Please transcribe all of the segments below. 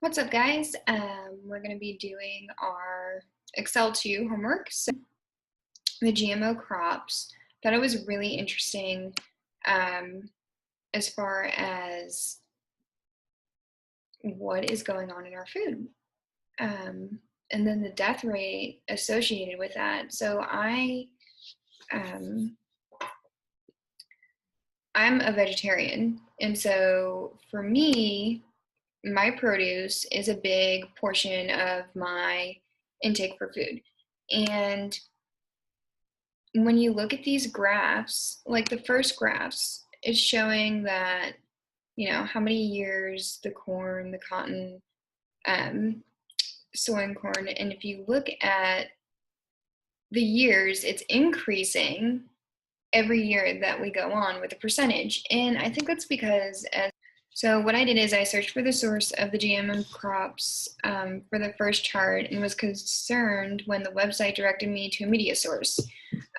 What's up, guys? We're going to be doing our Excel 2 homework. So the GMO crops. Thought it was really interesting as far as what is going on in our food. And then the death rate associated with that. So I'm a vegetarian, and so for me, my produce is a big portion of my intake for food. And when you look at these graphs, like the first graphs, it's showing that, how many years the corn, the cotton, soy and corn, and if you look at the years, it's increasing every year that we go on with a percentage. And I think that's because so what I did is I searched for the source of the GMO crops for the first chart and was concerned when the website directed me to a media source.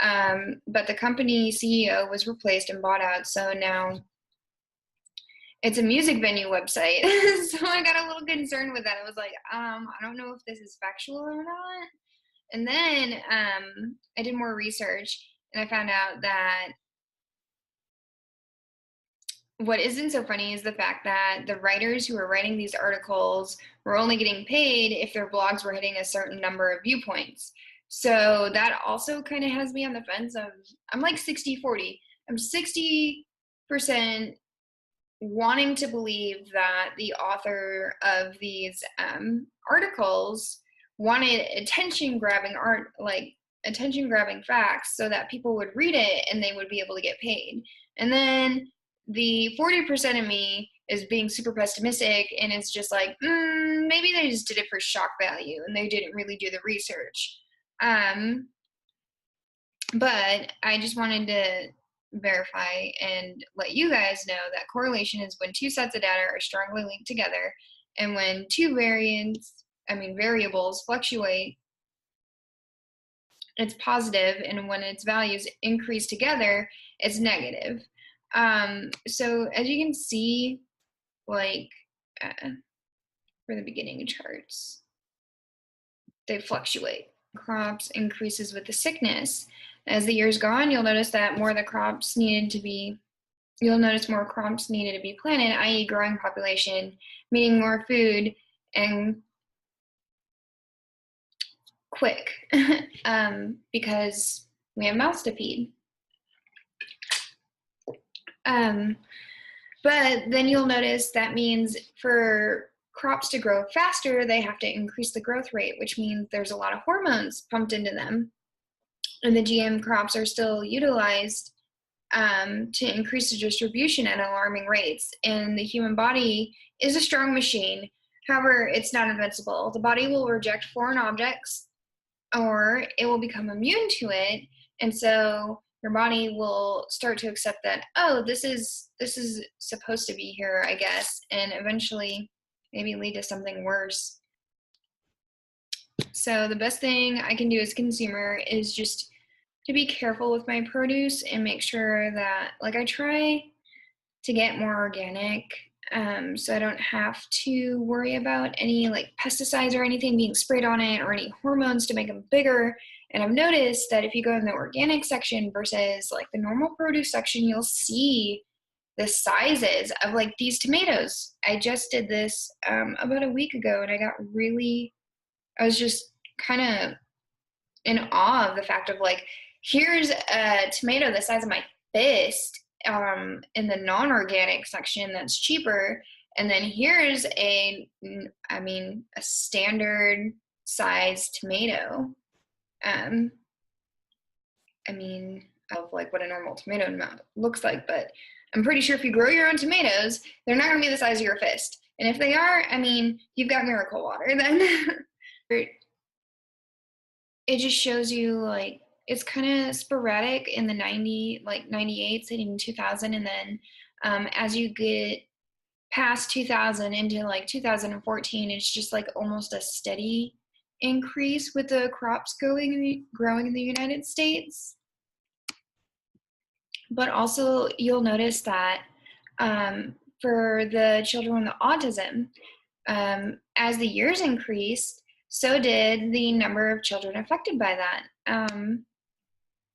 But the company CEO was replaced and bought out, so now it's a music venue website. So I got a little concerned with that. I was like, I don't know if this is factual or not. And then I did more research and I found out that what isn't so funny is the fact that the writers who were writing these articles were only getting paid if their blogs were hitting a certain number of viewpoints. So that also kind of has me on the fence of, I'm like 60-40. I'm 60% wanting to believe that the author of these articles wanted attention-grabbing facts so that people would read it and they would be able to get paid. And then the 40% of me is being super pessimistic and it's just like, maybe they just did it for shock value and they didn't really do the research. But I just wanted to verify and let you guys know that correlation is when two sets of data are strongly linked together, and when two variables fluctuate, it's positive, and when its values increase together, it's negative. So as you can see, like for the beginning charts, they fluctuate. Crops increases with the sickness. As the years go on, you'll notice that more crops needed to be planted, i.e. growing population, meaning more food and quick, because we have mouths to feed. But then you'll notice that means for crops to grow faster, they have to increase the growth rate, which means there's a lot of hormones pumped into them. And the GM crops are still utilized to increase the distribution at alarming rates. And the human body is a strong machine. However, it's not invincible. The body will reject foreign objects or it will become immune to it. And so your body will start to accept that, oh, this is supposed to be here, I guess, and eventually maybe lead to something worse. So the best thing I can do as a consumer is just to be careful with my produce and make sure that, like, I try to get more organic, so I don't have to worry about any like pesticides or anything being sprayed on it or any hormones to make them bigger. And I've noticed that if you go in the organic section versus like the normal produce section, you'll see the sizes of like these tomatoes. I just did this about a week ago and I was just kind of in awe of the fact of like, here's a tomato the size of my fist in the non-organic section that's cheaper, and then here's a standard size tomato of like what a normal tomato looks like. But I'm pretty sure if you grow your own tomatoes, they're not going to be the size of your fist, and if they are, you've got miracle water then. It just shows you like it's kind of sporadic in the 98 hitting 2000, and then as you get past 2000 into like 2014, it's just like almost a steady increase with the crops growing in the United States. But also you'll notice that for the children with autism, As the years increased, so did the number of children affected by that.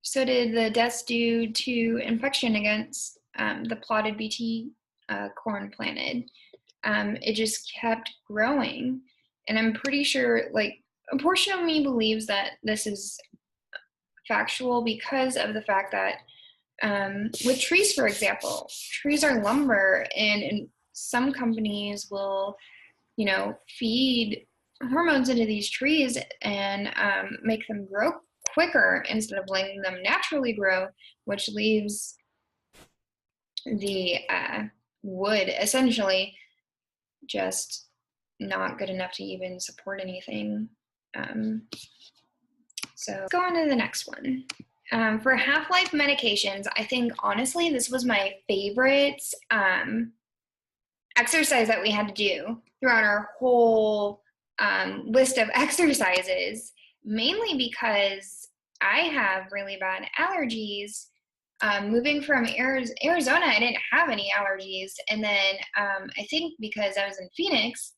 So did the deaths due to infection against the plotted BT corn planted. It just kept growing. And I'm pretty sure, like, a portion of me believes that this is factual because of the fact that with trees, for example, trees are lumber, and some companies will, you know, feed hormones into these trees and make them grow quicker instead of letting them naturally grow, which leaves the wood essentially just not good enough to even support anything. So let's go on to the next one. For half-life medications, I think honestly this was my favorite exercise that we had to do throughout our whole list of exercises, mainly because I have really bad allergies. Moving from Arizona, I didn't have any allergies. And then I think because I was in Phoenix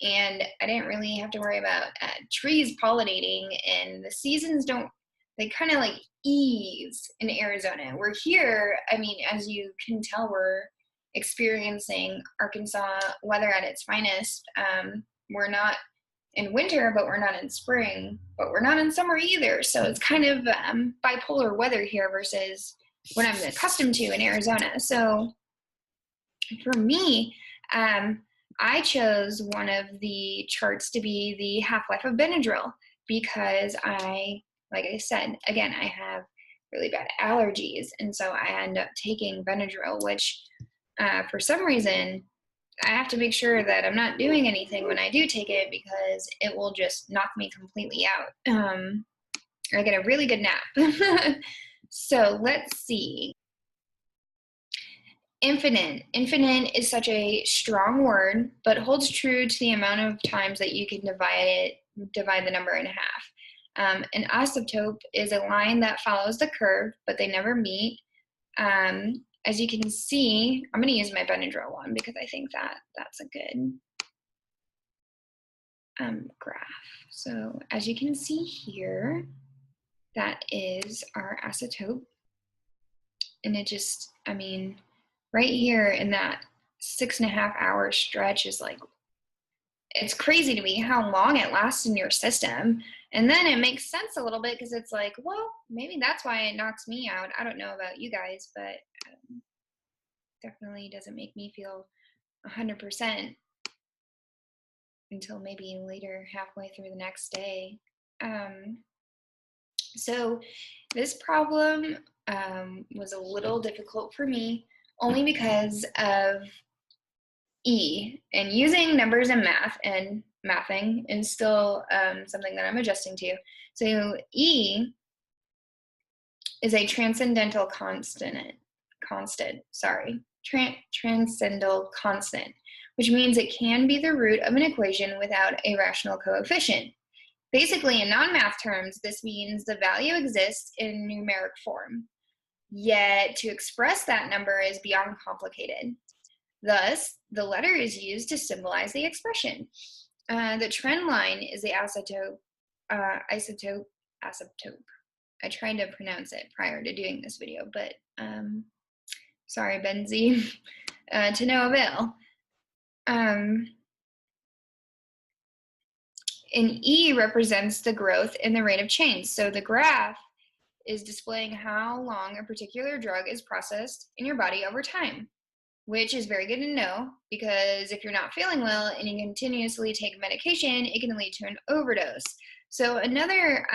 and I didn't really have to worry about trees pollinating, and the seasons don't, they kind of like ease in Arizona. We're here, I mean, as you can tell, we're experiencing Arkansas weather at its finest. We're not in winter, but we're not in spring, but we're not in summer either. So it's kind of bipolar weather here versus what I'm accustomed to in Arizona. So for me, I chose one of the charts to be the half-life of Benadryl because like I said, again, I have really bad allergies. And so I end up taking Benadryl, which for some reason, I have to make sure that I'm not doing anything when I do take it because it will just knock me completely out. I get a really good nap. So let's see. Infinite. Infinite is such a strong word, but holds true to the amount of times that you can divide the number in half. An asymptote is a line that follows the curve, but they never meet. As you can see, I'm going to use my Benadryl one because I think that's a good graph. So as you can see here, that is our asymptote. And it just, I mean, right here in that 6.5 hour stretch is like, it's crazy to me how long it lasts in your system. And then it makes sense a little bit because it's like, well, maybe that's why it knocks me out. I don't know about you guys, but definitely doesn't make me feel 100% until maybe later, halfway through the next day. So this problem was a little difficult for me only because of E, and using numbers and math and mathing is still something that I'm adjusting to. So E is a transcendental transcendental constant, which means it can be the root of an equation without a rational coefficient. Basically, in non-math terms, this means the value exists in numeric form. Yet, to express that number is beyond complicated. Thus, the letter is used to symbolize the expression. The trend line is the asymptote. I tried to pronounce it prior to doing this video, but sorry, Benzie, to no avail. And E represents the growth in the rate of change. So the graph is displaying how long a particular drug is processed in your body over time, which is very good to know because if you're not feeling well and you continuously take medication, it can lead to an overdose. So another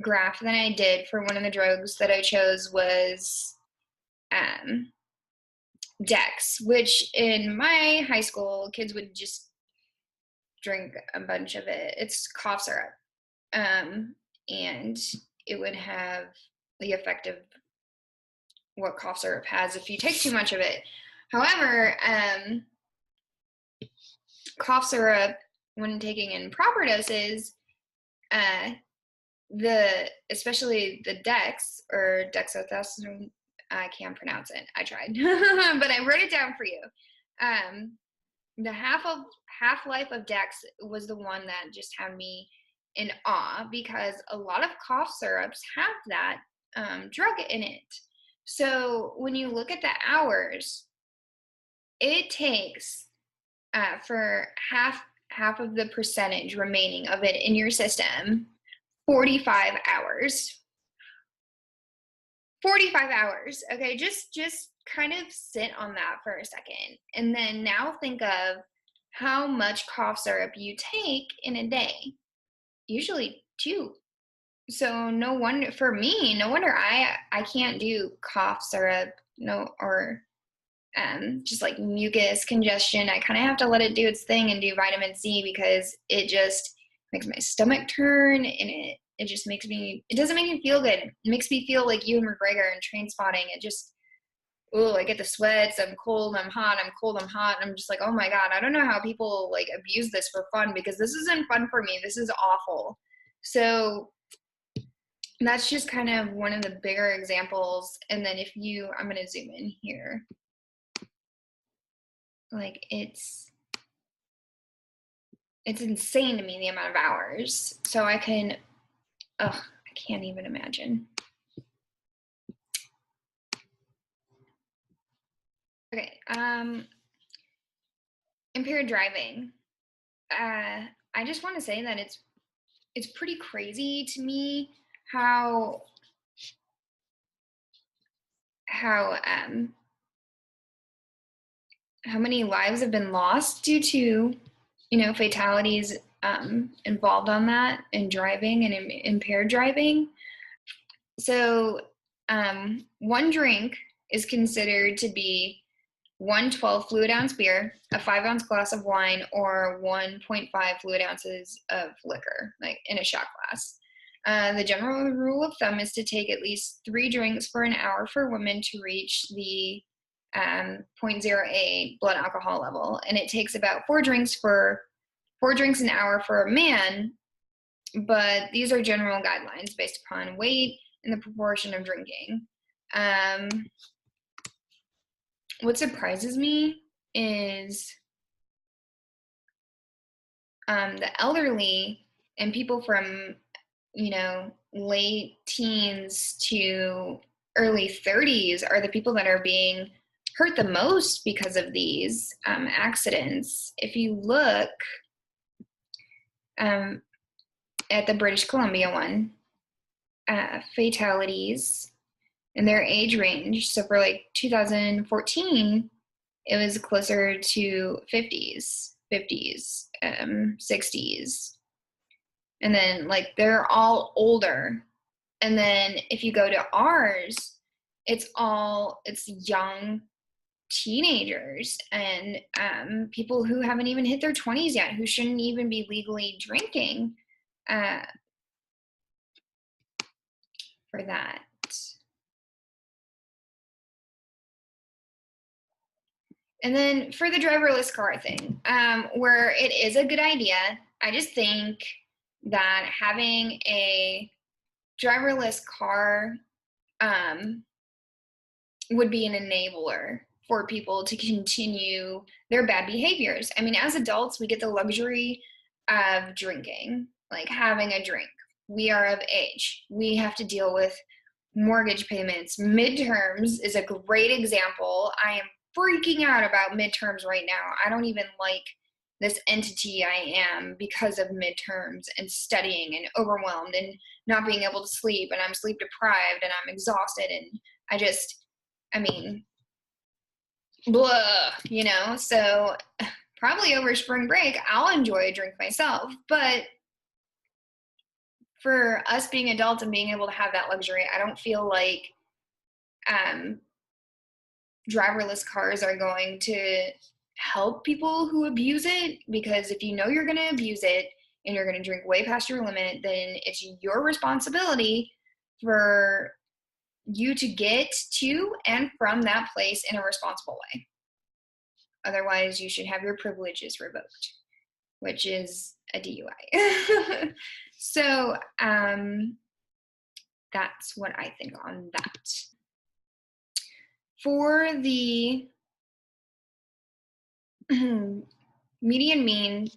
graph that I did for one of the drugs that I chose was Dex, which in my high school, kids would just drink a bunch of it. It's cough syrup. And it would have the effect of what cough syrup has if you take too much of it. However, cough syrup, when taking in proper doses, especially the Dex or dexamethasone, I can't pronounce it. I tried, but I wrote it down for you. the half-life of Dex was the one that just had me in awe, because a lot of cough syrups have that drug in it. So when you look at the hours, it takes for half of the percentage remaining of it in your system, 45 hours. 45 hours. Okay, just kind of sit on that for a second. And then now think of how much cough syrup you take in a day. Usually 2. So no wonder, for me, no wonder I can't do cough syrup, no, or just like mucus congestion. I kind of have to let it do its thing and do vitamin C, because it just makes my stomach turn, and it just makes me, it doesn't make me feel good. It makes me feel like Ewan McGregor in Train Spotting. It just, oh, I get the sweats, I'm cold, I'm hot, I'm cold, I'm hot. And I'm just like, oh my God, I don't know how people like abuse this for fun, because this isn't fun for me. This is awful. So that's just kind of one of the bigger examples. And then if you, I'm going to zoom in here. Like it's insane to me, the amount of hours. So I can, I can't even imagine. Okay, impaired driving. I just want to say that it's pretty crazy to me how many lives have been lost due to, fatalities involved on that, in driving and impaired driving. So one drink is considered to be 1 12 fluid ounce beer, a 5 ounce glass of wine, or 1.5 fluid ounces of liquor, like in a shot glass. The general rule of thumb is to take at least 3 drinks for an hour for women to reach the 0.08 blood alcohol level, and it takes about 4 drinks an hour for a man. But these are general guidelines based upon weight and the proportion of drinking. What surprises me is the elderly and people from, late teens to early 30s are the people that are being hurt the most because of these accidents. If you look at the British Columbia one, fatalities and their age range. So for like 2014, it was closer to 50s, 60s. And then like they're all older. And then if you go to ours, it's young teenagers and people who haven't even hit their 20s yet, who shouldn't even be legally drinking for that. And then for the driverless car thing, where it is a good idea, I just think that having a driverless car would be an enabler for people to continue their bad behaviors. I mean, as adults, we get the luxury of drinking, like having a drink. We are of age. We have to deal with mortgage payments. Midterms is a great example. I am freaking out about midterms right now. I don't even like this entity I am because of midterms and studying and overwhelmed and not being able to sleep, and I'm sleep deprived and I'm exhausted, and I mean, blah, so probably over spring break, I'll enjoy a drink myself. But for us being adults and being able to have that luxury, I don't feel like driverless cars are going to help people who abuse it, because if you know you're going to abuse it and you're going to drink way past your limit, then it's your responsibility for you to get to and from that place in a responsible way. Otherwise, you should have your privileges revoked, which is a DUI. So that's what I think on that. For the median mean,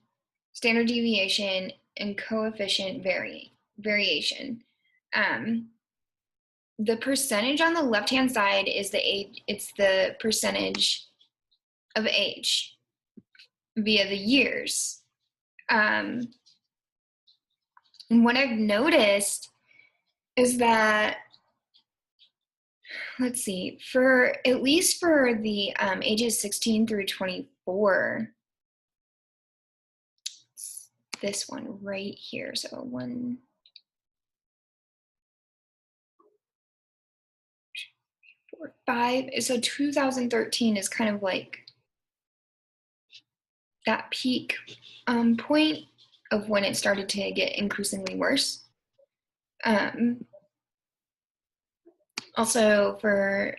standard deviation, and coefficient variation. The percentage on the left-hand side is the age, it's the percentage of age via the years. And what I've noticed is that, let's see, for at least for the ages 16 through 24, this one right here, so 1, 4, 5, so 2013 is kind of like that peak point of when it started to get increasingly worse. Also for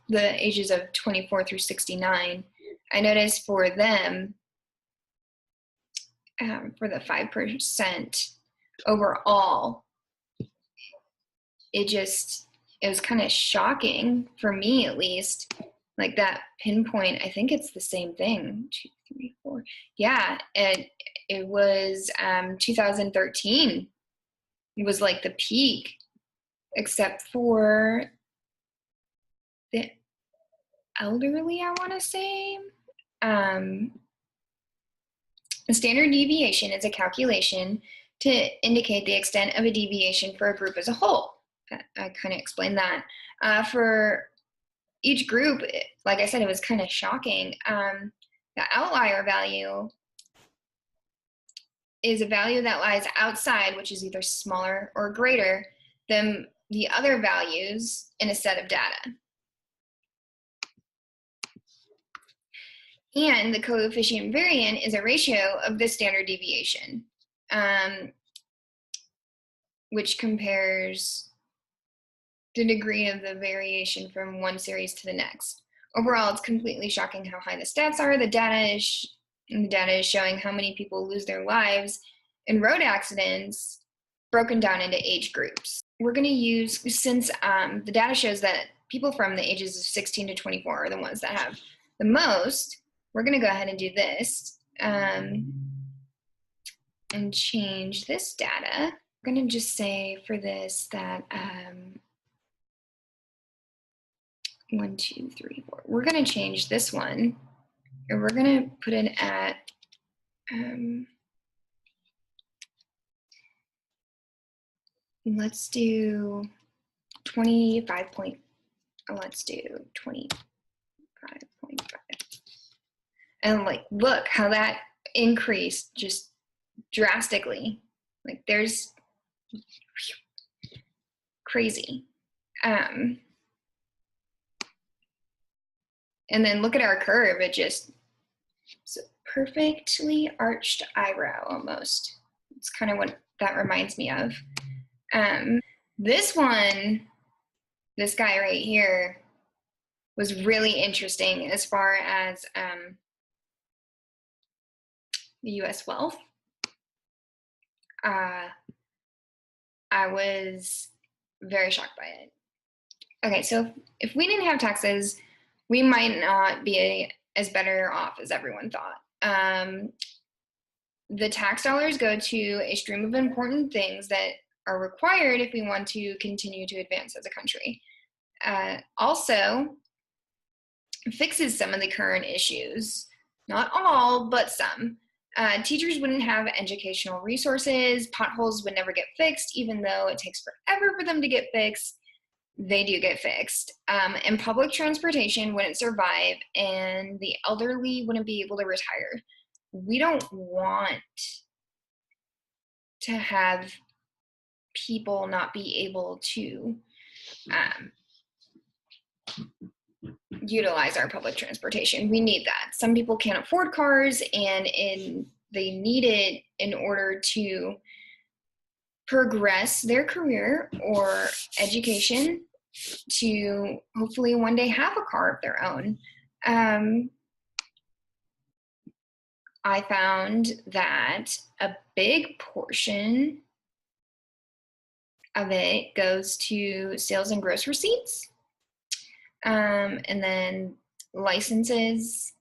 the ages of 24 through 69, I noticed for them, for the 5% overall, it was kind of shocking for me, at least, like that pinpoint. I think it's the same thing. 2, 3, 4. Yeah, it was 2013. It was like the peak, except for the elderly, I want to say. The standard deviation is a calculation to indicate the extent of a deviation for a group as a whole. I kind of explained that. For each group, like I said, it was kind of shocking. The outlier value is a value that lies outside, which is either smaller or greater than the other values in a set of data. And the coefficient variant is a ratio of the standard deviation, which compares the degree of the variation from one series to the next. Overall, it's completely shocking how high the stats are. The data is showing how many people lose their lives in road accidents broken down into age groups. We're going to use, since the data shows that people from the ages of 16 to 24 are the ones that have the most, we're going to go ahead and do this and change this data. I'm going to just say for this that 1, 2, 3, 4. We're going to change this one, or we're going to put it at let's do 25 point. Let's do 25.5. And like, look how that increased just drastically. Like, there's crazy. And then look at our curve. It just, it's a perfectly arched eyebrow almost. It's kind of what that reminds me of. This one, this guy right here, was really interesting as far as the US wealth. I was very shocked by it. Okay, so if we didn't have taxes, we might not be as better off as everyone thought. The tax dollars go to a stream of important things that are required if we want to continue to advance as a country. Also, fixes some of the current issues. Not all, but some. Teachers wouldn't have educational resources. Potholes would never get fixed, even though it takes forever for them to get fixed. They do get fixed. And public transportation wouldn't survive, and the elderly wouldn't be able to retire. We don't want to have people not be able to utilize our public transportation. We need that. Some people can't afford cars, and they need it in order to progress their career or education, to hopefully one day have a car of their own. I found that a big portion of it goes to sales and gross receipts, and then licenses,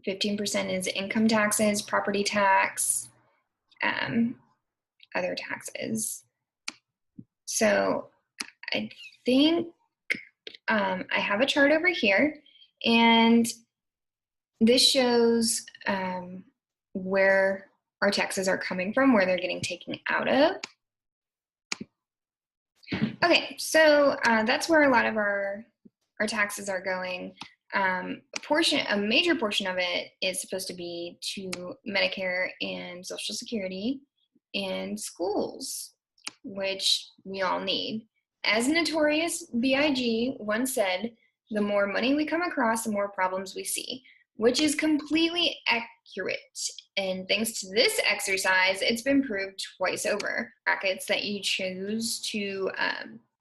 15% is income taxes, property tax, other taxes. So I think I have a chart over here, and this shows where our taxes are coming from, where they're getting taken out of. Okay, so that's where a lot of our taxes are going. A major portion of it is supposed to be to Medicare and Social Security and schools, which we all need. As Notorious B.I.G. once said, the more money we come across, the more problems we see, which is completely accurate. And thanks to this exercise, it's been proved twice over. Brackets that you choose to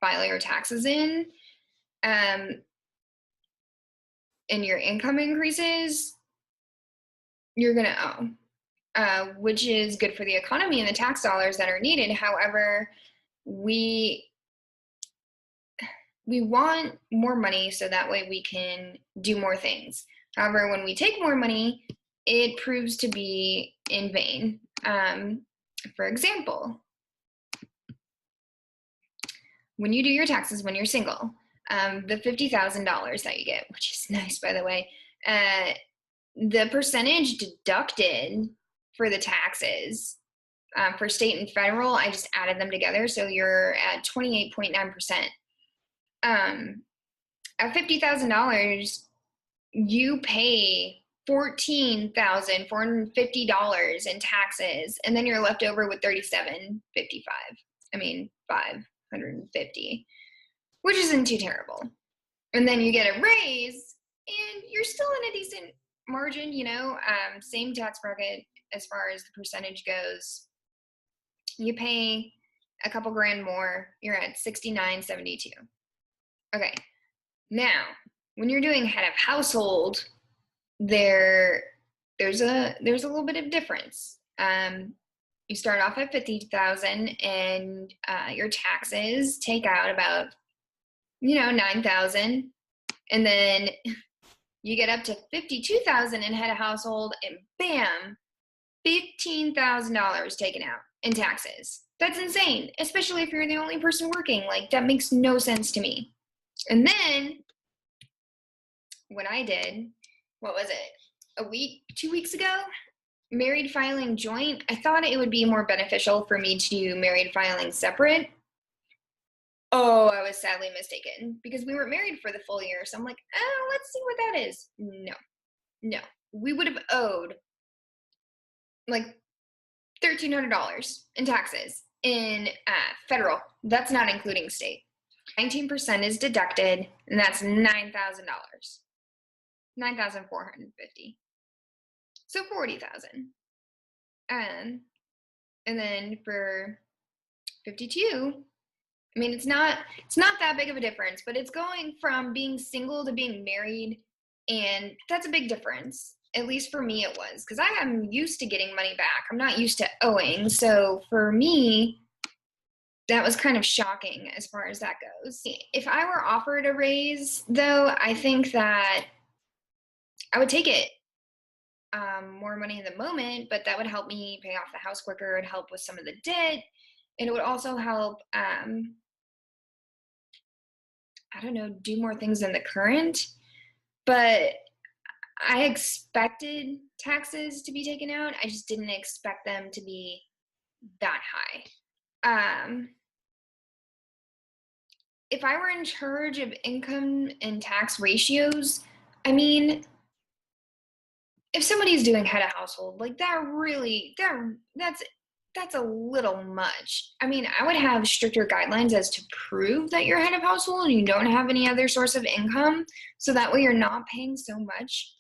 file your taxes in, and your income increases, you're going to owe, which is good for the economy and the tax dollars that are needed. However, we want more money so that way we can do more things. However, when we take more money, it proves to be in vain. For example, when you do your taxes when you're single, the $50,000 that you get, which is nice, by the way, the percentage deducted for the taxes for state and federal, I just added them together, so you're at 28.9%. At $50,000, you pay $14,450 in taxes, and then you're left over with $37.55. I mean, $550, which isn't too terrible. And then you get a raise, and you're still in a decent margin, you know. Same tax bracket as far as the percentage goes. You pay a couple grand more, you're at $69.72. Okay, now when you're doing head of household, there's a little bit of difference. You start off at $50,000, and your taxes take out about $9,000, and then you get up to $52,000 in head of household, and bam, $15,000 taken out in taxes. That's insane, especially if you're the only person working. Like, that makes no sense to me. And then what I did, what was it, 2 weeks ago? Married filing joint. I thought it would be more beneficial for me to do married filing separate. Oh, I was sadly mistaken, because we weren't married for the full year. So I'm like, oh, let's see what that is. No. We would have owed like $1,300 in taxes in federal. That's not including state. 19% is deducted, and that's $9,000. $9,450. So $40,000. And then for 52, I mean, it's not that big of a difference, but it's going from being single to being married, and that's a big difference. At least for me it was, because I am used to getting money back. I'm not used to owing. So for me, that was kind of shocking as far as that goes. If I were offered a raise, though, I think that I would take it. More money in the moment, but that would help me pay off the house quicker. It'd help with some of the debt, and it would also help, I don't know, do more things than the current. But I expected taxes to be taken out. I just didn't expect them to be that high. If I were in charge of income and tax ratios, I mean, if somebody's doing head of household, like that's a little much. I mean, I would have stricter guidelines as to prove that you're head of household and you don't have any other source of income, so that way you're not paying so much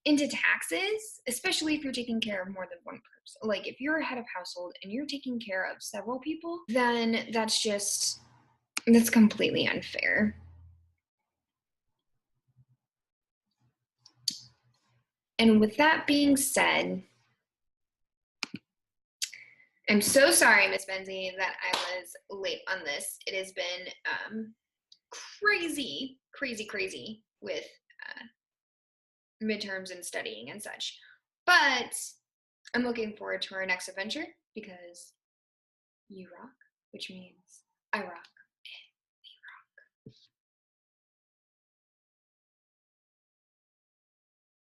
into taxes, especially if you're taking care of more than one person. Like, if you're a head of household and you're taking care of several people, then that's completely unfair. And with that being said, I'm so sorry, Miss Benzie, that I was late on this. It has been crazy with midterms and studying and such. But I'm looking forward to our next adventure because you rock, which means I rock.